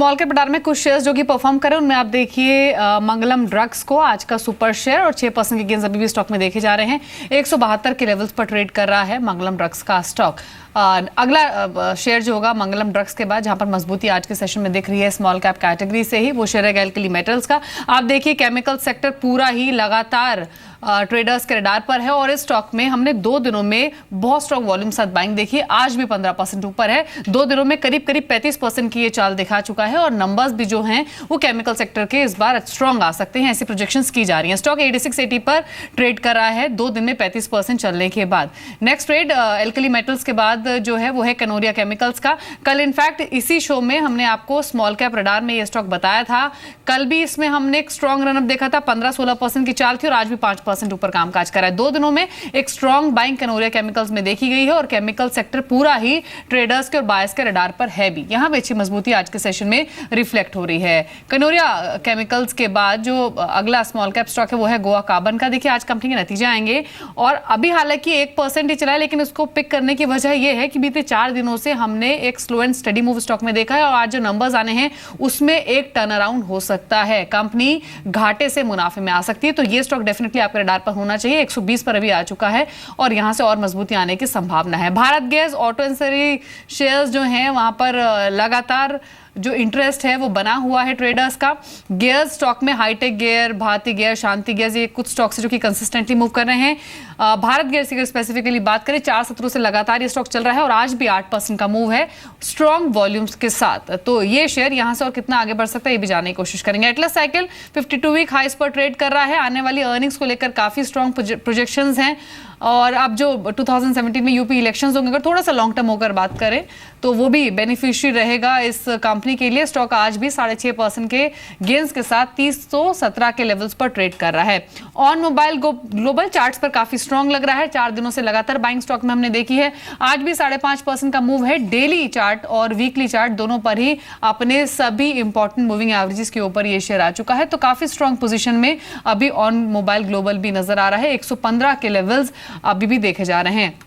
Small cap बाजार में कुछ शेयर्स जो कि परफॉर्म करें, उनमें आप देखिए मंगलम ड्रग्स को आज का सुपर शेयर और 6% के गेंस अभी भी स्टॉक में देखे जा रहे हैं। 172 के लेवल्स पर ट्रेड कर रहा है मंगलम ड्रग्स का स्टॉक। अगला शेयर जो होगा मंगलम ड्रग्स के बाद, जहां पर मजबूती आज के सेशन में दिख रही है स्मॉल कैप कैटेगरी से ही, वो शेयर है एल्कली मेटल्स का। आप देखिए केमिकल सेक्टर पूरा ही लगातार ट्रेडर्स के रडार पर है और इस स्टॉक में हमने 2 दिनों में बहुत स्ट्रॉन्ग वॉल्यूम साथ बाइंग देखी है। आज भी 15% ऊपर है। 2 दिनों में करीब 35% की ये चाल दिखा चुका है और नंबर्स भी जो हैं वो केमिकल सेक्टर के इस बार स्ट्रॉन्ग आ सकते हैं, ऐसी प्रोजेक्शंस की जा रही हैं। स्टॉक 8680 पर ट्रेड कर रहा है 2 दिन में 35% चलने के बाद। नेक्स्ट ट्रेड एल्कली मेटल्स के बाद जो है वो है कनोरिया केमिकल्स का। कल इनफैक्ट इसी शो में हमने आपको स्मॉल कैप रडार में ये स्टॉक बताया था। कल भी इसमें हमने एक स्ट्रॉन्ग रनअप देखा था, 15-16% की चाल थी और आज भी 5% ऊपर कामकाज कर रहा है। 2 दिनों में एक स्ट्रॉन्ग बाइंग कनोरिया केमिकल्स में देखी गई है और केमिकल सेक्टर पूरा ही ट्रेडर्स के और बायर्स के रडार पर है भी। यहां भी अच्छी मजबूती आज के सेशन में रिफ्लेक्ट हो रही है। कनोरिया केमिकल्स के बाद जो अगला स्मॉल कैप स्टॉक है वो है गोवा कार्बन का। देखिए आज कंपनी के नतीजे आएंगे और अभी हालांकि 1% ही चला है, लेकिन उसको पिक करने की वजह यह है कि बीते 4 दिनों से हमने एक slow and study move stock में देखा है और आज जो नंबर्स आने हैं उसमें एक टर्न अराउंड हो सकता है। कंपनी घाटे से मुनाफे में आ सकती है, तो ये स्टॉक डेफिनेटली आपके रडार पर होना चाहिए। 120 पर अभी आ चुका है और यहां से और मजबूती आने की संभावना है। Bharat gas, auto ancillary shares जो हैं वहां पर लगातार जो इंटरेस्ट है वो बना हुआ है ट्रेडर्स का। गियर स्टॉक में हाईटेक गियर, भारती गियर, शांति गियर, ये कुछ स्टॉक्स है जो कि कंसिस्टेंटली मूव कर रहे हैं। भारत गियर की स्पेसिफिकली बात करें, 4 सत्रों से लगातार ये स्टॉक चल रहा है और आज भी 8% का मूव है स्ट्रॉन्ग वॉल्यूम्स के साथ। तो ये शेयर यहां से और कितना आगे बढ़ सकता है ये भी जानने की कोशिश करेंगे। एटलस साइकिल 52 वीक हाइस पर ट्रेड कर रहा है। आने वाली अर्निंग्स को लेकर काफी स्ट्रॉन्ग प्रोजेक्शंस हैं और अब जो 2017 में यूपी इलेक्शंस होंगे, अगर थोड़ा सा लॉन्ग टर्म होकर बात करें तो वो भी बेनिफिशियरी रहेगा इस कंपनी के लिए। स्टॉक आज भी 6.5% के गेंस के साथ 317 के लेवल्स पर ट्रेड कर रहा है। ऑन मोबाइल ग्लोबल चार्ट्स पर काफी स्ट्रॉन्ग लग रहा है। 4 दिनों से लगातार बाइंग स्टॉक में हमने देखी है। आज भी 5.5% का मूव है। डेली चार्ट और वीकली चार्ट दोनों पर ही अपने सभी इंपॉर्टेंट मूविंग एवरेजेस के ऊपर ये शेयर आ चुका है, तो काफी स्ट्रॉन्ग पोजीशन में अभी ऑन मोबाइल ग्लोबल भी नजर आ रहा है। 115 के लेवल्स अभी भी देखे जा रहे हैं।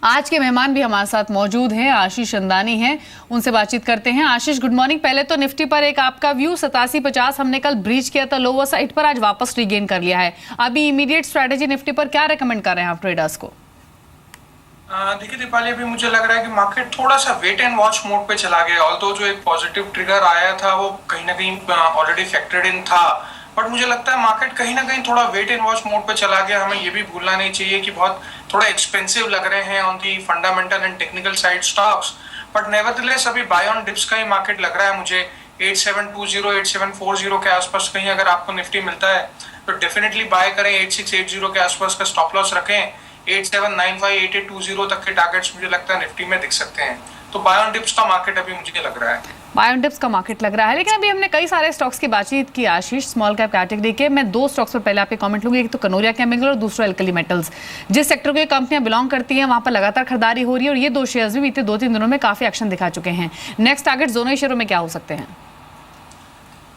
आज के मेहमान भी हमारे साथ मौजूद हैं, आशीष अंदानी हैं, उनसे बातचीत करते हैं। आशीष गुड मॉर्निंग। पहले तो निफ्टी पर एक आपका व्यू, 8750 हमने कल ब्रीच किया था लोअर साइड पर, आज वापस रीगेन कर लिया है। अभी इमीडिएट स्ट्रेटेजी निफ्टी पर क्या रेकमेंड कर रहे हैं आप ट्रेडर्स को? देखिए दीपाली, अभी मुझे लग रहा है कि मार्केट थोड़ा सा वेट एंड वॉच मोड पे चला गया। ऑल्दो जो एक पॉजिटिव ट्रिगर आया था वो कहीं ना कहीं ऑलरेडी फैक्टर्ड इन था, बट मुझे लगता है मार्केट कहीं ना कहीं थोड़ा वेट एंड वॉच मोड पे चला गया। हमें ये भी भूलना नहीं चाहिए कि बहुत थोड़ा एक्सपेंसिव लग रहे हैं on the fundamental and technical side stocks, but nevertheless अभी बाय ऑन डिप्स का ही मार्केट लग रहा है मुझे। 8720 8740 के आसपास कहीं अगर आपको निफ्टी मिलता है तो डेफिनेटली बाय करें। 8680 के आसपास का स्टॉप लॉस रखें। 8795 8820 तक के टारगेट्स मुझे लगता है निफ्टी में दिख सकते हैं। तो बाय ऑन डिप्स का मार्केट अभी मुझे लग रहा है, बाय ऑन डिप्स का मार्केट लग रहा है। लेकिन अभी हमने कई सारे स्टॉक्स की बातचीत की आशीष, स्मॉल कैप कैटेगरी के। मैं 2 स्टॉक्स पर पहले आपके कमेंट लूंगी, एक तो कनोरिया केमिकल और दूसरा एल्कली मेटल्स। जिस सेक्टर को ये कंपनियां बिलोंग करती हैं वहां पर लगातार खरीदारी हो रही है और ये 2 शेयर्स भी बीते 2-3 दिनों में काफी एक्शन दिखा चुके हैं। नेक्स्ट टारगेट दोनों ही शेयरों में क्या हो सकते हैं?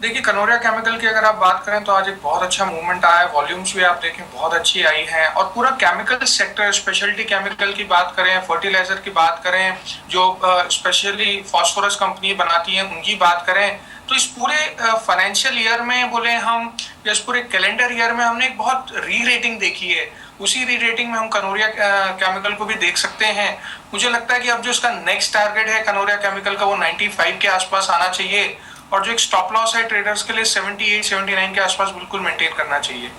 देखिए कनोरिया केमिकल की अगर आप बात करें तो आज एक बहुत अच्छा मूवमेंट आया है। वॉल्यूम्स भी आप देखें बहुत अच्छी आई है और पूरा केमिकल सेक्टर, स्पेशलिटी केमिकल की बात करें, फर्टिलाइजर की बात करें, जो स्पेशली फास्फोरस कंपनी बनाती है उनकी बात करें, तो इस पूरे फाइनेंशियल ईयर में बोले हम या इस पूरे कैलेंडर ईयर में हमने एक बहुत री रेटिंग देखी है। उसी री रेटिंग में हम कनोरिया केमिकल को भी देख सकते हैं। मुझे लगता है कि अब जो इसका नेक्स्ट टारगेट है कनोरिया केमिकल का वो 95 के आसपास आना चाहिए और जो एक स्टॉप लॉस है ट्रेडर्स के लिए 78-79 के आसपास बिल्कुल मेंटेन करना चाहिए।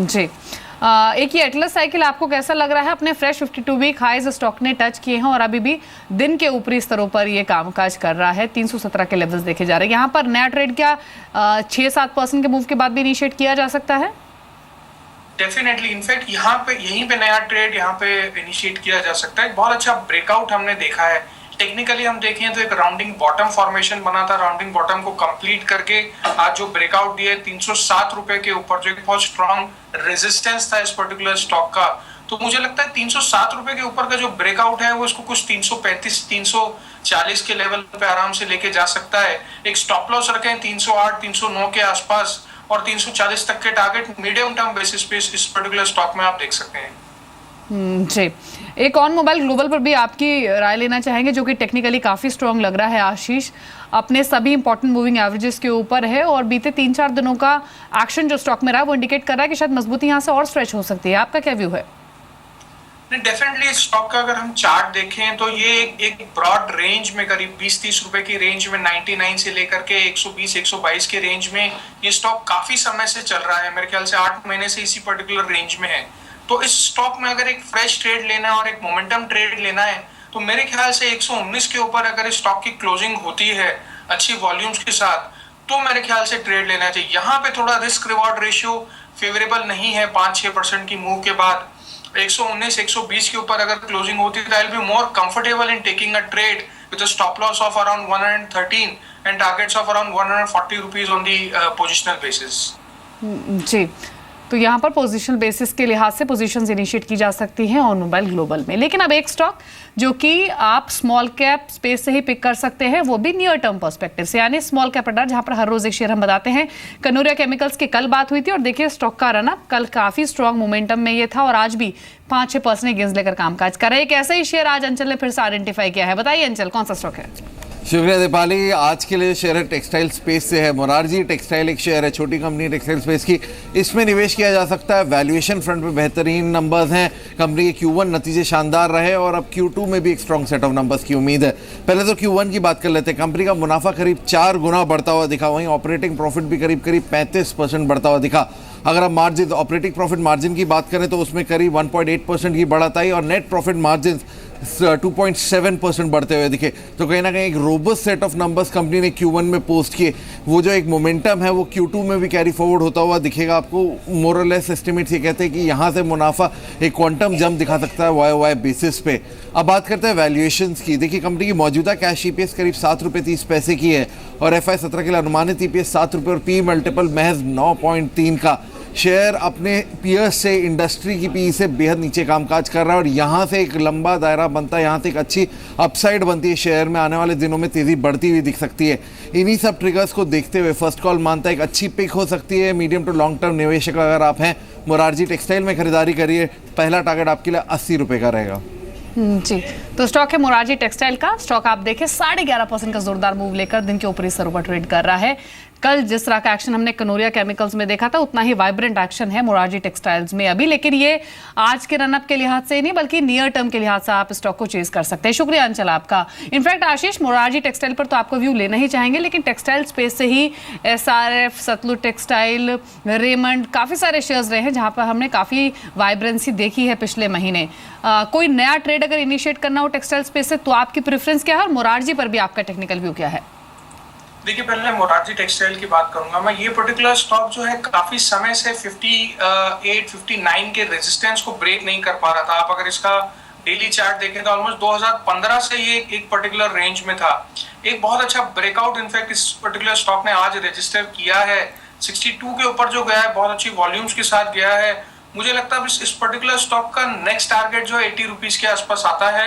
जी, एक ये एटलस साइकिल आपको कैसा लग रहा है? अपने फ्रेश 52 वीक हाइज स्टॉक ने टच किए हैं और अभी भी दिन के ऊपरी स्तरों पर ये कामकाज कर रहा है। 317 के लेवल्स देखे जा रहे हैं। यहाँ पर नया ट्रेड क्या 6-7% के मूव के बाद भी इनिशिएट किया जा सकता है? डेफिनेटली, इनफैक्ट यहाँ पे यहीं पे नया ट्रेड यहाँ पे इनिशिएट किया जा सकता है। बहुत अच्छा ब्रेकआउट हमने देखा है। टेक्निकली हम देखें तो एक राउंडिंग बॉटम फॉर्मेशन बना था, राउंडिंग बॉटम को कंप्लीट करके आज जो ब्रेकआउट दिए 307 रुपए के ऊपर, जो एक बहुत स्ट्रॉन्ग रेजिस्टेंस था इस पर्टिकुलर स्टॉक का, तो मुझे लगता है 307 रुपए के ऊपर का जो ब्रेकआउट है वो इसको कुछ 335-340 के लेवल पे आराम से लेके जा सकता है। एक स्टॉप लॉस रखें 308-309 के आसपास और 340 तक के टारगेट मीडियम टर्म बेसिस पे इस पर्टिकुलर स्टॉक में आप देख सकते हैं। जी, एक ऑन मोबाइल ग्लोबल पर भी आपकी राय लेना चाहेंगे जो कि टेक्निकली काफी स्ट्रॉन्ग लग रहा है आशीष। अपने सभी इंपॉर्टेंट मूविंग एवरेजेस के ऊपर है और बीते 3-4 दिनों का एक्शन जो स्टॉक में रहा है वो इंडिकेट कर रहा है कि शायद मजबूती यहाँ से और स्ट्रेच हो सकती है। आपका क्या व्यू है? नहीं, डेफिनेटली स्टॉक का अगर हम चार्ट देखें तो ये एक ब्रॉड रेंज में करीब 20-30 रुपए की रेंज में 99 से लेकर के 120-122 के रेंज में ये स्टॉक काफी समय से चल रहा है। मेरे ख्याल से 8 महीने से इसी पर्टिकुलर रेंज में है। तो इस स्टॉक में अगर एक फ्रेश ट्रेड लेना है और एक मोमेंटम ट्रेड लेना है तो मेरे ख्याल से 119 के ऊपर अगर इस स्टॉक की क्लोजिंग होती है अच्छी वॉल्यूम्स के साथ तो मेरे ख्याल से ट्रेड लेना चाहिए। यहाँ पे थोड़ा रिस्क रिवॉर्ड रेशियो फेवरेबल नहीं है 5-6% की मूव के बाद। 119-120 के ऊपर अगर क्लोजिंग होती है तो I will be more comfortable in taking a trade with a stop loss of around 113 and targets of around 140 rupees on the positional basis. जी, तो यहाँ पर पोजीशनल बेसिस के लिहाज से पोजीशंस इनिशिएट की जा सकती हैं ऑन मोबाइल ग्लोबल में। लेकिन अब एक स्टॉक जो कि आप स्मॉल कैप स्पेस से ही पिक कर सकते हैं वो भी नियर टर्म पर्सपेक्टिव से, यानी स्मॉल कैप रडार, जहाँ पर हर रोज एक शेयर हम बताते हैं। कनोरिया केमिकल्स की कल बात हुई थी और देखिए स्टॉक का रन अप कल काफी स्ट्रॉन्ग मोमेंटम में ये था और आज भी 5-6% गेंस लेकर कामकाज कर रहा है। एक ऐसा ही शेयर आज अंचल ने फिर से आइडेंटिफाई किया है। बताइए अंचल, कौन सा स्टॉक है? शुक्रिया दीपाली। आज के लिए शेयर है टेक्सटाइल स्पेस से है। मोरारजी टेक्सटाइल एक शेयर है, छोटी कंपनी टेक्सटाइल स्पेस की, इसमें निवेश किया जा सकता है। वैल्यूएशन फ्रंट पे बेहतरीन नंबर्स हैं। कंपनी के Q1 नतीजे शानदार रहे और अब Q2 में भी एक स्ट्रॉन्ग सेट ऑफ नंबर्स की उम्मीद है। पहले तो Q1 की बात कर लेते हैं। कंपनी का मुनाफा करीब 4 गुना बढ़ता हुआ दिखा, वहीं ऑपरेटिंग प्रॉफिट भी करीब 35% बढ़ता हुआ दिखा। अगर आप मार्जिन, ऑपरेटिंग प्रॉफिट मार्जिन की बात करें तो उसमें करीब 1.8% की बढ़त आई और नेट प्रॉफिट मार्जिन 2.7% बढ़ते हुए दिखे। तो कहीं ना कहीं एक robust set of numbers company ने Q1 में पोस्ट किए। वो जो एक मोमेंटम है वो Q2 में भी कैरी फॉरवर्ड होता हुआ दिखेगा आपको। मोरलेस एस्टिमेट्स ये कहते हैं कि यहाँ से मुनाफा एक क्वांटम जंप दिखा सकता है YOY बेसिस पे। अब बात करते हैं वैल्यूएशंस की। देखिए कंपनी की मौजूदा कैश EPS करीब 7 रुपये 30 पैसे की है और FY17 के लिए अनुमानित EPS 7 रुपये और P मल्टीपल महज 9.3 का। शेयर अपने पीयर्स से, इंडस्ट्री की PE से बेहद नीचे कामकाज कर रहा है और यहाँ से एक लंबा दायरा बनता है, यहाँ से एक अच्छी अपसाइड बनती है। शेयर में आने वाले दिनों में तेज़ी बढ़ती हुई दिख सकती है। इन्हीं सब ट्रिगर्स को देखते हुए फर्स्ट कॉल मानता है एक अच्छी पिक हो सकती है। मीडियम टू लॉन्ग टर्म निवेशक अगर आप हैं, मोरारजी टेक्सटाइल में खरीदारी करिए। पहला टारगेट आपके लिए 80 रुपये का रहेगा। जी, तो स्टॉक है मोरारजी टेक्सटाइल का। स्टॉक आप देखें 11.5% का जोरदार मूव लेकर दिन के ऊपरी स्तरों पर ट्रेड कर रहा है। कल जिस तरह का एक्शन हमने कनोरिया केमिकल्स में देखा था उतना ही वाइब्रेंट एक्शन है मोरारजी टेक्सटाइल्स में अभी। लेकिन ये आज के रनअप के लिहाज से ही नहीं बल्कि नियर टर्म के लिहाज से आप स्टॉक को चेज कर सकते हैं। शुक्रिया अंचल आपका। इनफैक्ट आशीष, मोरारजी टेक्सटाइल पर तो आपको व्यू लेना ही चाहेंगे, लेकिन टेक्सटाइल स्पेस से ही SRF, सतलुज टेक्सटाइल, रेमंड, काफी सारे शेयर्स रहे हैं जहां पर हमने काफी वाइब्रेंसी देखी है पिछले महीने। कोई नया ट्रेड अगर इनिशिएट करना हो टेक्सटाइल स्पेस से तो आपकी प्रेफरेंस क्या है और मोरारजी पर भी आपका टेक्निकल व्यू क्या है? देखिए, पहले मोरारजी टेक्सटाइल की बात करूंगा मैं। ये पर्टिकुलर स्टॉक जो है काफी समय से 58-59 के रेजिस्टेंस को ब्रेक नहीं कर पा रहा था। आप अगर इसका डेली चार्ट देखें तो ऑलमोस्ट 2015 से ये एक पर्टिकुलर रेंज में था। एक बहुत अच्छा ब्रेकआउट इनफैक्ट इस पर्टिकुलर स्टॉक ने आज रजिस्टर किया है। 62 के ऊपर जो गया है, बहुत अच्छी वॉल्यूम्स के साथ गया है। मुझे लगता है इस पर्टिकुलर स्टॉक का नेक्स्ट टारगेट जो है 80 रुपीज के आसपास आता है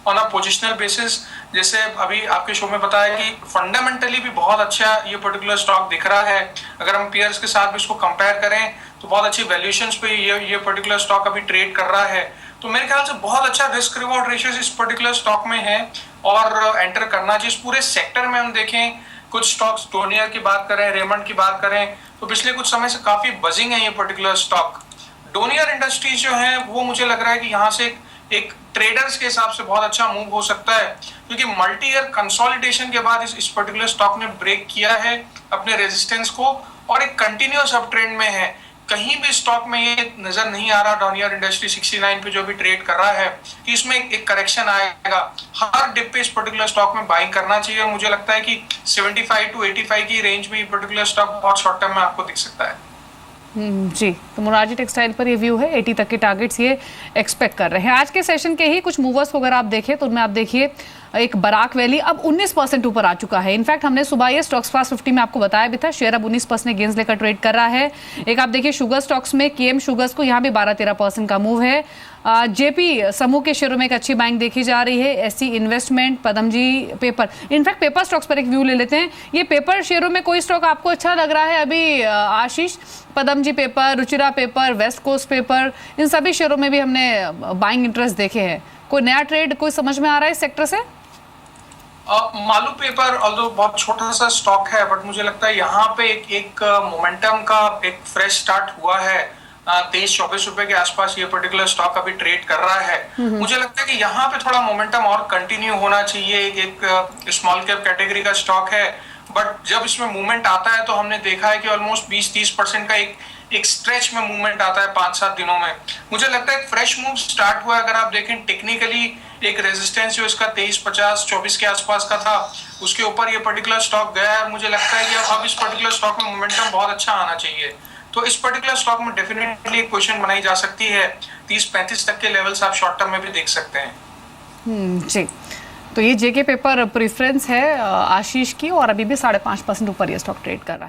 ऑन अ पोजिशनल बेसिस। जैसे अभी आपके शो में बताया कि फंडामेंटली भी बहुत अच्छा ये पर्टिकुलर स्टॉक दिख रहा है। अगर हम पीयर्स के साथ भी इसको कंपेयर करें तो बहुत अच्छी वैल्यूएशंस पे ये पर्टिकुलर स्टॉक अभी ट्रेड कर रहा है। तो मेरे ख्याल से बहुत अच्छा रिस्क रिवॉर्ड रेशियोस इस पर्टिकुलर स्टॉक में है और एंटर करना चाहिए। इस पूरे सेक्टर में हम देखें, कुछ स्टॉक्स, डोनियर की बात करें, रेमंड की बात करें, तो पिछले कुछ समय से काफी बजिंग है ये पर्टिकुलर स्टॉक। डोनियर इंडस्ट्रीज जो है वो मुझे लग रहा है कि यहाँ से एक ट्रेडर्स के हिसाब से बहुत अच्छा मूव हो सकता है, क्योंकि मल्टी ईयर कंसोलिडेशन के बाद इस पर्टिकुलर स्टॉक ने ब्रेक किया है अपने रेजिस्टेंस को और एक कंटिन्यूअस अप ट्रेंड में है। कहीं भी स्टॉक में ये नजर नहीं आ रहा, डोनियर इंडस्ट्री 69 पे जो भी ट्रेड कर रहा है, कि इसमें एक करेक्शन आएगा। हर डिप पे इस पर्टिकुलर स्टॉक में बाइंग करना चाहिए और मुझे लगता है कि 75 to 85 की रेंज में ये पर्टिकुलर स्टॉक बहुत शॉर्ट टर्म में आपको दिख सकता है। जी, तो मोरारजी टेक्सटाइल पर ये व्यू है। 80 तक के टारगेट्स ये एक्सपेक्ट कर रहे हैं। आज के सेशन के ही कुछ मूवर्स अगर आप देखें तो उनमें आप देखिए एक बराक वैली अब 19% ऊपर आ चुका है। इनफैक्ट हमने सुबह ये स्टॉक्स फास्ट 50 में आपको बताया भी था, शेयर अब 19% गेंस लेकर ट्रेड कर रहा है। एक आप देखिए शुगर स्टॉक्स में KM शुगर्स को यहाँ भी 12-13% का मूव है। JP समूह के शेयरों में एक अच्छी बाइंग देखी जा रही है। SC investment, Padamji paper, in fact paper stocks पर एक व्यू ले लेते हैं। ये पेपर शेयरों में कोई स्टॉक आपको अच्छा लग रहा है अभी Ashish? Padamjee paper, Ruchira paper, west coast paper, इन सभी शेयरों में भी हमने बाइंग इंटरेस्ट देखे हैं। कोई नया ट्रेड कोई समझ में आ रहा है इस सेक्टर से? मालू पेपर ऑल्दो बहुत छोटा सा स्टॉक है, बट मुझे लगता है यहाँ पे एक मोमेंटम का एक फ्रेश स्टार्ट हुआ है। 23-24 रुपए के आसपास ये पर्टिकुलर स्टॉक अभी ट्रेड कर रहा है। मुझे लगता है कि यहाँ पे थोड़ा मोमेंटम और कंटिन्यू होना चाहिए। एक स्मॉल कैप कैटेगरी का स्टॉक है, बट जब इसमें मूवमेंट आता है तो हमने देखा है कि ऑलमोस्ट 20-30% का एक स्ट्रेच में मूवमेंट आता है 5-7 दिनों में। मुझे लगता है एक फ्रेश मूव स्टार्ट हुआ है। अगर आप देखें टेक्निकली, एक रेजिस्टेंस जो इसका 23-50-24 के आसपास का था, उसके ऊपर ये पर्टिकुलर स्टॉक गया है। और मुझे लगता है कि अब इस पर्टिकुलर स्टॉक में मोमेंटम बहुत अच्छा आना चाहिए। तो इस पर्टिकुलर स्टॉक में डेफिनेटली एक पोजीशन बनाई जा सकती है। 30-35 तक के लेवल्स आप शॉर्ट टर्म में भी देख सकते हैं। जी, तो ये जेके पेपर प्रेफरेंस है आशीष की, और अभी भी 5.5% ऊपर ये स्टॉक ट्रेड कर रहा है।